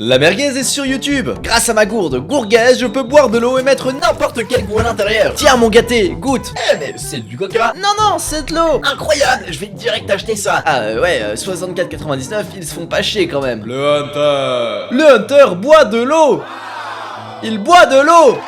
La merguez est sur YouTube. Grâce à ma gourde gourgaise, je peux boire de l'eau et mettre n'importe quel goût à l'intérieur. Tiens mon gâté, goûte. Mais c'est du coca. Non, c'est de l'eau. Incroyable, je vais direct acheter ça. Ah ouais, 64,99, ils se font pas chier quand même. Le Hunter. Le Hunter boit de l'eau. Il boit de l'eau.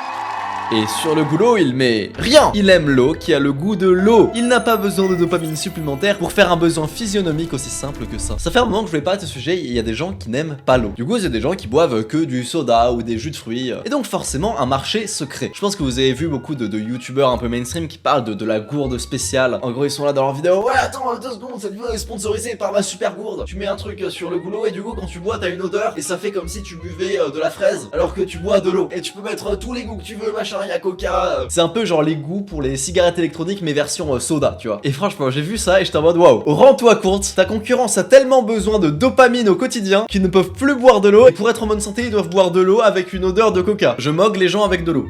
Et sur le goulot, il met rien. Il aime l'eau qui a le goût de l'eau. Il n'a pas besoin de dopamine supplémentaire pour faire un besoin physionomique aussi simple que ça. Ça fait un moment que je voulais parler de ce sujet, il y a des gens qui n'aiment pas l'eau. Du coup, il y a des gens qui boivent que du soda ou des jus de fruits. Et donc forcément, un marché se crée. Je pense que vous avez vu beaucoup de youtubeurs un peu mainstream qui parlent de la gourde spéciale. En gros, ils sont là dans leur vidéo. Ouais, attends 2 secondes, cette vidéo est sponsorisée par ma super gourde. Tu mets un truc sur le goulot et du coup, quand tu bois, t'as une odeur et ça fait comme si tu buvais de la fraise alors que tu bois de l'eau. Et tu peux mettre tous les goûts que tu veux, machin, y'a coca. C'est un peu genre les goûts pour les cigarettes électroniques mais version soda, tu vois. Et franchement, j'ai vu ça et j'étais en mode waouh. Rends-toi compte, ta concurrence a tellement besoin de dopamine au quotidien qu'ils ne peuvent plus boire de l'eau. Et pour être en bonne santé, ils doivent boire de l'eau avec une odeur de coca. Je mogue les gens avec de l'eau.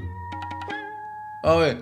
Ah ouais.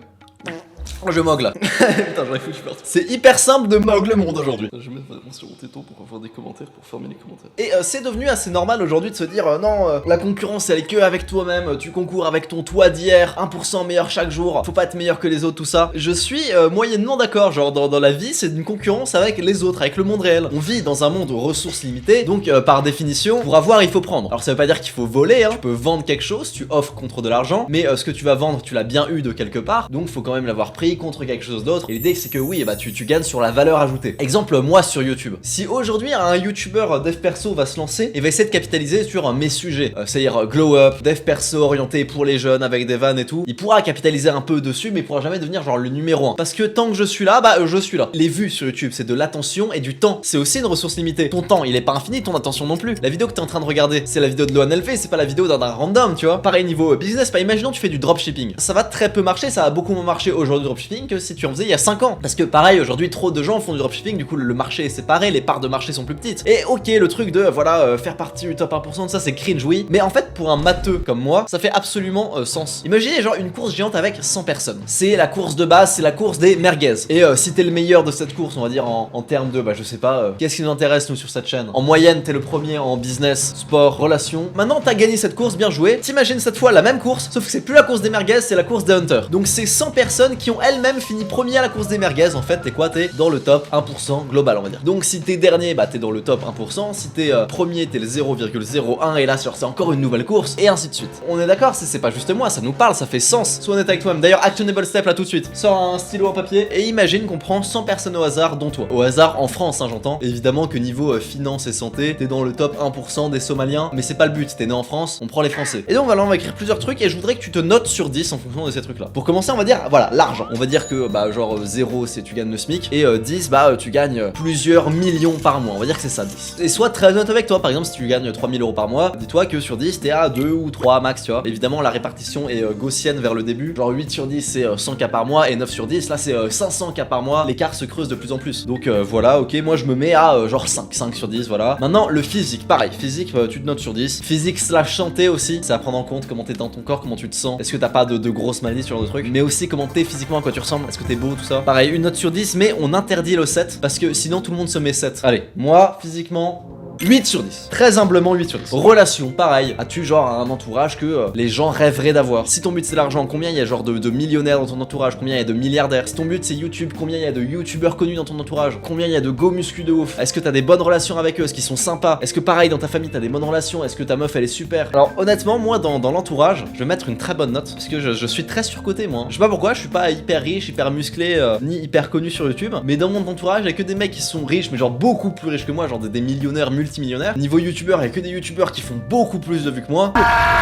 Je mogue là. Putain, j'aurais foutu partout. C'est hyper simple de mogue le monde aujourd'hui. Je vais mettre vraiment sur mon téton pour avoir des commentaires, pour former les commentaires. Et c'est devenu assez normal aujourd'hui de se dire non, la concurrence elle est que avec toi-même, tu concours avec ton toi d'hier, 1% meilleur chaque jour, faut pas être meilleur que les autres, tout ça. Je suis moyennement d'accord, genre dans la vie c'est une concurrence avec les autres, avec le monde réel. On vit dans un monde aux ressources limitées, donc par définition, pour avoir il faut prendre. Alors ça veut pas dire qu'il faut voler, hein. Tu peux vendre quelque chose, tu offres contre de l'argent, mais ce que tu vas vendre, tu l'as bien eu de quelque part, donc faut quand même l'avoir pris contre quelque chose d'autre. Et l'idée c'est que oui, bah tu gagnes sur la valeur ajoutée. Exemple, moi sur YouTube. Si aujourd'hui un youtubeur dev perso va se lancer et va essayer de capitaliser sur mes sujets, c'est-à-dire glow up, dev perso orienté pour les jeunes avec des vannes et tout, il pourra capitaliser un peu dessus, mais il pourra jamais devenir genre le numéro 1. Parce que tant que je suis là, bah je suis là. Les vues sur YouTube, c'est de l'attention et du temps. C'est aussi une ressource limitée. Ton temps, il est pas infini, ton attention non plus. La vidéo que t'es en train de regarder, c'est la vidéo de Lohan LV, c'est pas la vidéo d'un random, tu vois. Pareil niveau business, pas imaginons tu fais du dropshipping. Ça va très peu marcher, ça va beaucoup moins marcher aujourd'hui du dropshipping que si tu en faisais il y a 5 ans. Parce que pareil, aujourd'hui trop de gens font du dropshipping, du coup le marché est séparé, les parts de marché sont plus petites. Et ok, le truc de voilà, faire partie du top 1% de ça c'est cringe, oui. Mais en fait pour un matheux comme moi, ça fait absolument sens. Imaginez genre une course géante avec 100 personnes. C'est la course de base, c'est la course des merguez. Et si t'es le meilleur de cette course, on va dire en termes de, bah je sais pas, qu'est-ce qui nous intéresse nous sur cette chaîne. En moyenne, t'es le premier en business, sport, relations. Maintenant t'as gagné cette course, bien joué. T'imagines cette fois la même course, sauf que c'est plus la course des merguez, c'est la course des hunters. Donc c'est 100 personnes qui ont elles-mêmes fini premier à la course des merguez. En fait, t'es quoi? T'es dans le top 1% global, on va dire. Donc si t'es dernier, bah t'es dans le top 1%. Si t'es premier, t'es le 0,01. Et là, c'est encore une nouvelle course, et ainsi de suite. On est d'accord, c'est pas juste moi, ça nous parle, ça fait sens. Sois honnête avec toi-même. D'ailleurs, actionable step là tout de suite. Sors un stylo en papier et imagine qu'on prend 100 personnes au hasard, dont toi. Au hasard en France, hein, j'entends. Évidemment que niveau finance et santé, t'es dans le top 1% des Somaliens, mais c'est pas le but. T'es né en France, on prend les Français. Et donc voilà, on va écrire plusieurs trucs et je voudrais que tu te notes sur 10 en fonction de ces trucs là. Pour commencer, on va dire, voilà, l'argent. On va dire que, bah, genre 0 c'est tu gagnes le SMIC et 10, bah, tu gagnes plusieurs millions par mois. On va dire que c'est ça, 10. Et sois très honnête avec toi. Par exemple, si tu gagnes 3000 euros par mois, dis-toi que sur 10, t'es à 2 ou 3 max, tu vois. Évidemment, la répartition est gaussienne vers le début. Genre 8 sur 10, c'est 100K par mois et 9 sur 10, là, c'est 500K par mois. L'écart se creuse de plus en plus. Donc voilà, ok, moi je me mets à genre 5 sur 10, voilà. Maintenant, le physique, pareil. Physique, tu te notes sur 10. Physique slash santé aussi, c'est à prendre en compte comment t'es dans ton corps, comment tu te sens. Est-ce que t'as pas de grosses maladies, ce genre de trucs. Mais aussi comment t'es physiquement, à quoi tu ressembles. Est-ce que t'es beau, tout ça. Pareil, une note sur 10, mais on interdit le 7 parce que sinon tout le monde se met 7. Allez, moi, physiquement, 8 sur 10. Très humblement 8 sur 10. Relation, pareil. As-tu genre un entourage que les gens rêveraient d'avoir? Si ton but c'est l'argent, combien il y a genre de millionnaires dans ton entourage? Combien il y a de milliardaires? Si ton but c'est YouTube, combien il y a de youtubeurs connus dans ton entourage? Combien il y a de go muscu de ouf? Est-ce que t'as des bonnes relations avec eux? Est-ce qu'ils sont sympas? Est-ce que pareil dans ta famille t'as des bonnes relations? Est-ce que ta meuf elle est super? Alors honnêtement, moi dans l'entourage, je vais mettre une très bonne note parce que je suis très surcoté moi. Je sais pas pourquoi, je suis pas hyper riche, hyper musclé, ni hyper connu sur YouTube, mais dans mon entourage, il y a que des mecs qui sont riches, mais genre beaucoup plus riches que moi, genre des millionnaires, multimillionnaires. Niveau youtubeurs, il y a que des youtubeurs qui font beaucoup plus de vues que moi.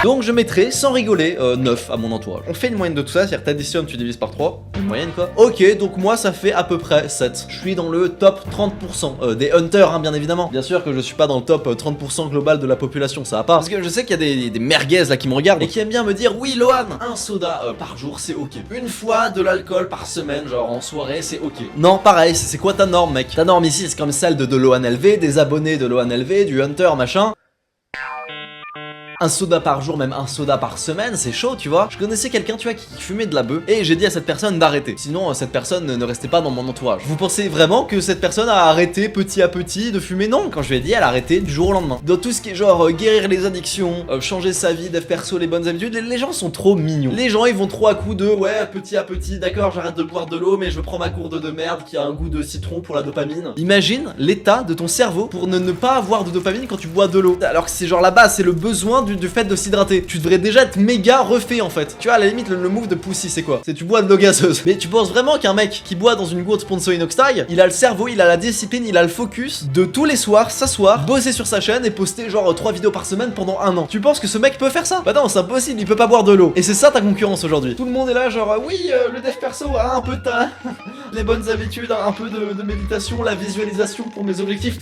Donc je mettrai, sans rigoler, 9 à mon entourage. On fait une moyenne de tout ça, c'est-à-dire t'additionnes, tu divises par 3. Une moyenne quoi. Ok, donc moi ça fait à peu près 7. Je suis dans le top 30% des hunters, hein, bien évidemment. Bien sûr que je suis pas dans le top 30% global de la population, ça va pas. Parce que je sais qu'il y a des merguez là qui me regardent et qui aiment bien me dire oui Lohan, un soda par jour c'est ok. Une fois de l'alcool par semaine, genre en soirée, c'est ok. Non, pareil, c'est quoi ta norme mec? Ta norme ici c'est comme celle de Lohan LV, des abonnés de Lohan LV, du hunter machin. Un soda par jour, même un soda par semaine, c'est chaud, tu vois. Je connaissais quelqu'un, tu vois, qui fumait de la beuh, et j'ai dit à cette personne d'arrêter. Sinon, cette personne ne restait pas dans mon entourage. Vous pensez vraiment que cette personne a arrêté petit à petit de fumer? Non, quand je lui ai dit, elle a arrêté du jour au lendemain. Dans tout ce qui est genre guérir les addictions, changer sa vie, dev perso, les bonnes habitudes, les gens sont trop mignons. Les gens, ils vont trop à coup de ouais, petit à petit, d'accord, j'arrête de boire de l'eau, mais je prends ma gourde de merde qui a un goût de citron pour la dopamine. Imagine l'état de ton cerveau pour ne pas avoir de dopamine quand tu bois de l'eau. Alors que c'est genre la base, c'est le besoin du fait de s'hydrater. Tu devrais déjà être méga refait en fait. Tu vois, à la limite, le move de Pussy, c'est quoi? C'est tu bois de l'eau gazeuse. Mais tu penses vraiment qu'un mec qui boit dans une gourde sponsor Inoxtag, il a le cerveau, il a la discipline, il a le focus de tous les soirs s'asseoir, bosser sur sa chaîne et poster genre 3 vidéos par semaine pendant 1 an. Tu penses que ce mec peut faire ça? Bah non, c'est impossible, il peut pas boire de l'eau. Et c'est ça ta concurrence aujourd'hui. Tout le monde est là genre oui, le dev perso a un peu de les bonnes habitudes, un peu de méditation, la visualisation pour mes objectifs.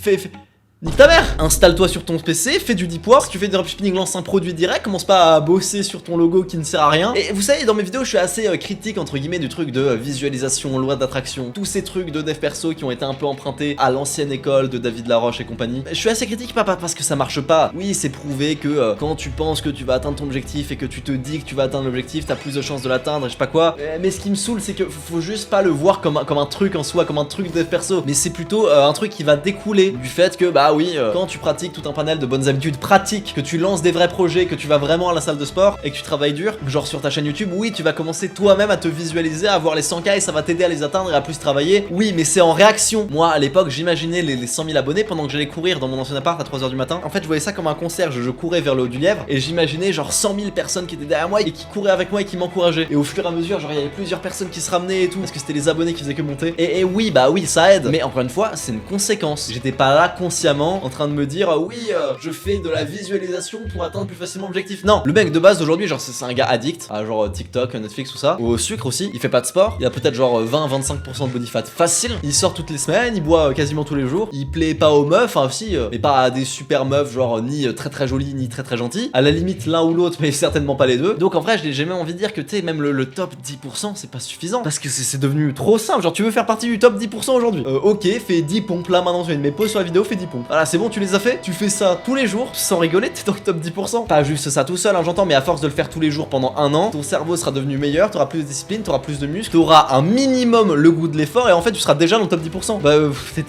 Nique ta mère! Installe-toi sur ton PC, fais du deep work, si tu fais du dropshipping, lance un produit direct, commence pas à bosser sur ton logo qui ne sert à rien. Et vous savez, dans mes vidéos, je suis assez critique entre guillemets du truc de visualisation, loi d'attraction, tous ces trucs de dev perso qui ont été un peu empruntés à l'ancienne école de David Laroche et compagnie. Je suis assez critique pas parce que ça marche pas. Oui, c'est prouvé que quand tu penses que tu vas atteindre ton objectif et que tu te dis que tu vas atteindre l'objectif, t'as plus de chances de l'atteindre et je sais pas quoi. Mais ce qui me saoule, c'est que faut juste pas le voir comme un truc en soi, comme un truc de dev perso. Mais c'est plutôt un truc qui va découler du fait que bah oui, quand tu pratiques tout un panel de bonnes habitudes pratiques, que tu lances des vrais projets, que tu vas vraiment à la salle de sport et que tu travailles dur, genre sur ta chaîne YouTube, oui, tu vas commencer toi-même à te visualiser, à avoir les 100K et ça va t'aider à les atteindre et à plus travailler. Oui, mais c'est en réaction. Moi, à l'époque, j'imaginais les 100 000 abonnés pendant que j'allais courir dans mon ancien appart à 3h du matin. En fait, je voyais ça comme un concert, je courais vers le haut du Lièvre et j'imaginais genre 100 000 personnes qui étaient derrière moi et qui couraient avec moi et qui m'encourageaient. Et au fur et à mesure, genre il y avait plusieurs personnes qui se ramenaient et tout, parce que c'était les abonnés qui faisaient que monter. Et oui, bah oui, ça aide. Mais encore une fois, c'est une conséquence. J'étais pas là consciemment en train de me dire oui, je fais de la visualisation pour atteindre plus facilement l'objectif. Non, le mec de base d'aujourd'hui, genre c'est un gars addict à genre TikTok, Netflix, tout ça, au sucre aussi. Il fait pas de sport, il a peut-être genre 20-25% de body fat facile. Il sort toutes les semaines, il boit quasiment tous les jours. Il plaît pas aux meufs, enfin aussi, mais pas à des super meufs, genre ni très très jolies ni très très gentilles. À la limite l'un ou l'autre, mais certainement pas les deux. Donc en vrai, j'ai même envie de dire que tu sais, même le top 10%, c'est pas suffisant parce que c'est devenu trop simple. Genre tu veux faire partie du top 10% aujourd'hui. Ok, fais 10 pompes là maintenant, tu viens de mettre pause sur la vidéo, fais 10 pompes. Voilà, c'est bon, tu les as fait. Tu fais ça tous les jours, sans rigoler, t'es dans le top 10%. Pas juste ça tout seul, hein, j'entends, mais à force de le faire tous les jours pendant 1 an, ton cerveau sera devenu meilleur, t'auras plus de discipline, t'auras plus de muscles, t'auras un minimum le goût de l'effort et en fait tu seras déjà dans le top 10%. Bah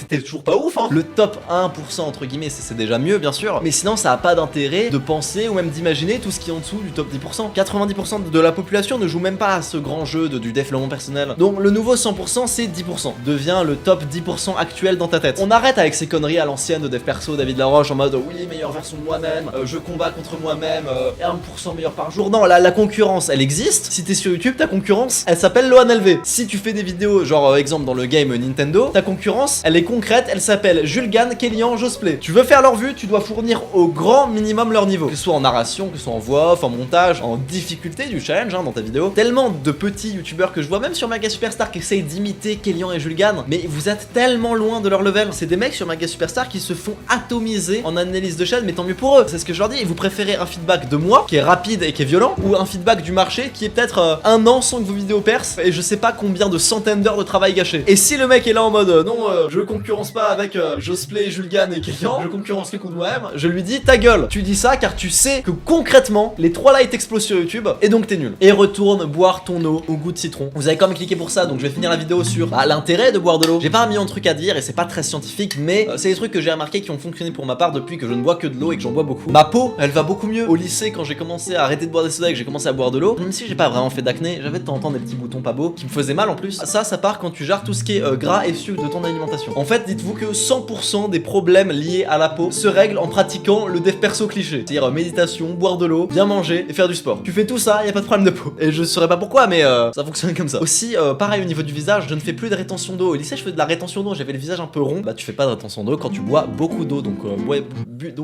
t'es toujours pas ouf, hein. Le top 1% entre guillemets, c'est déjà mieux bien sûr, mais sinon ça a pas d'intérêt de penser ou même d'imaginer tout ce qui est en dessous du top 10%. 90% de la population ne joue même pas à ce grand jeu du développement personnel. Donc le nouveau 100% c'est 10%. Devient le top 10% actuel dans ta tête. On arrête avec ces conneries à l'ancienne de dev perso, David Laroche en mode oui, meilleure version de moi-même, je combats contre moi-même, 1% meilleur par jour. Non, la concurrence elle existe. Si t'es sur YouTube, ta concurrence elle s'appelle Lohan LV. Si tu fais des vidéos, genre exemple dans le game Nintendo, ta concurrence elle est concrète, elle s'appelle Julgan, Kellyan, Josplay. Tu veux faire leur vue, tu dois fournir au grand minimum leur niveau. Que ce soit en narration, que ce soit en voix off, en montage, en difficulté du challenge dans ta vidéo. Tellement de petits youtubeurs que je vois, même sur Maga Superstar, qui essayent d'imiter Kellyan et Julgan, mais vous êtes tellement loin de leur level. C'est des mecs sur Maga Superstar qui se font atomiser en analyse de chaîne, mais tant mieux pour eux. C'est ce que je leur dis. Et vous préférez un feedback de moi qui est rapide et qui est violent, ou un feedback du marché qui est peut-être 1 an sans que vos vidéos percent et je sais pas combien de centaines d'heures de travail gâché. Et si le mec est là en mode non, je concurrence pas avec Josplay, Julgan et Kellyan, je concurrence que contre moi-même, je lui dis ta gueule. Tu dis ça car tu sais que concrètement les 3 là ils t'explosent sur YouTube et donc t'es nul. Et retourne boire ton eau au goût de citron. Vous avez quand même cliqué pour ça, donc je vais finir la vidéo sur l'intérêt de boire de l'eau. J'ai pas un million de trucs à dire et c'est pas très scientifique, mais c'est des trucs que j'ai remarqué qui ont fonctionné pour ma part depuis que je ne bois que de l'eau et que j'en bois beaucoup. Ma peau, elle va beaucoup mieux. Au lycée, quand j'ai commencé à arrêter de boire des sodas et que j'ai commencé à boire de l'eau, même si j'ai pas vraiment fait d'acné, j'avais de temps en temps des petits boutons pas beaux qui me faisaient mal en plus. Ça part quand tu gères tout ce qui est gras et sucre de ton alimentation. En fait, dites-vous que 100% des problèmes liés à la peau se règlent en pratiquant le dev perso cliché. C'est-à-dire méditation, boire de l'eau, bien manger et faire du sport. Tu fais tout ça, y a pas de problème de peau. Et je saurais pas pourquoi, mais ça fonctionne comme ça. Aussi, pareil au niveau du visage, je ne fais plus de rétention d'eau. Au lycée, je fais de la rétention d'eau, j'avais le visage un peu rond. Bah, tu fais pas de rétention d'eau quand tu bois beaucoup d'eau, donc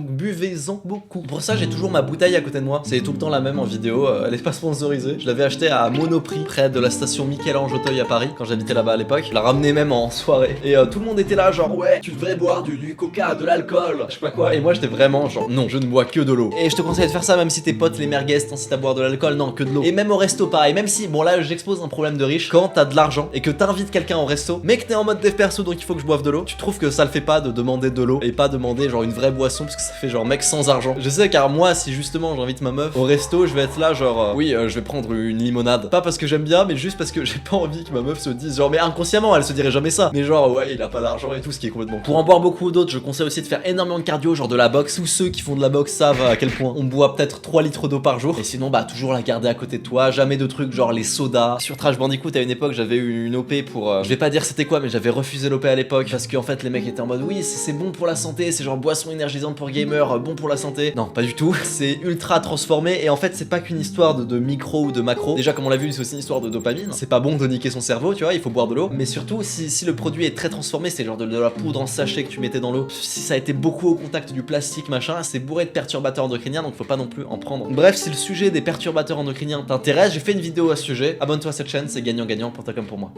buvez-en beaucoup. Pour ça, j'ai toujours ma bouteille à côté de moi. C'est tout le temps la même en vidéo. Elle est pas sponsorisée. Je l'avais acheté à Monoprix près de la station Michel-Ange Auteuil à Paris quand j'habitais là-bas à l'époque. Je la ramenais même en soirée. Et tout le monde était là, genre ouais, tu devrais boire du coca, de l'alcool, je sais pas quoi. Et moi, j'étais vraiment genre non, je ne bois que de l'eau. Et je te conseille de faire ça même si tes potes, les merguez, t'incitent à boire de l'alcool. Non, que de l'eau. Et même au resto, pareil. Même si, bon là, j'expose un problème de riche. Quand t'as de l'argent et que t'invites quelqu'un au resto, mais que t'es en mode dev perso donc il faut que je boive de l'eau, tu trouves que ça le fait pas de demander de l'eau et pas demander genre une vraie boisson parce que ça fait genre mec sans argent. Je sais car moi si justement j'invite ma meuf au resto, je vais être là genre oui je vais prendre une limonade. Pas parce que j'aime bien mais juste parce que j'ai pas envie que ma meuf se dise genre mais inconsciemment elle se dirait jamais ça. Mais genre ouais il a pas d'argent et tout, ce qui est complètement. Pour en boire beaucoup d'autres, je conseille aussi de faire énormément de cardio, genre de la boxe. Tous ceux qui font de la boxe savent à quel point on boit peut-être 3 litres d'eau par jour. Et sinon bah toujours la garder à côté de toi, jamais de trucs genre les sodas. Sur Crash Bandicoot à une époque j'avais eu une OP pour je vais pas dire c'était quoi mais j'avais refusé l'OP à l'époque parce qu'en fait les mecs étaient en mode oui c'est bon pour la santé, c'est genre boisson énergisante pour gamer, bon pour la santé. Non pas du tout, c'est ultra transformé et en fait c'est pas qu'une histoire de micro ou de macro. Déjà comme on l'a vu c'est aussi une histoire de dopamine. C'est pas bon de niquer son cerveau tu vois, il faut boire de l'eau. Mais surtout si le produit est très transformé, c'est genre de la poudre en sachet que tu mettais dans l'eau. Si ça a été beaucoup au contact du plastique machin, c'est bourré de perturbateurs endocriniens donc faut pas non plus en prendre. Bref si le sujet des perturbateurs endocriniens t'intéresse, j'ai fait une vidéo à ce sujet. Abonne-toi à cette chaîne, c'est gagnant-gagnant pour toi comme pour moi.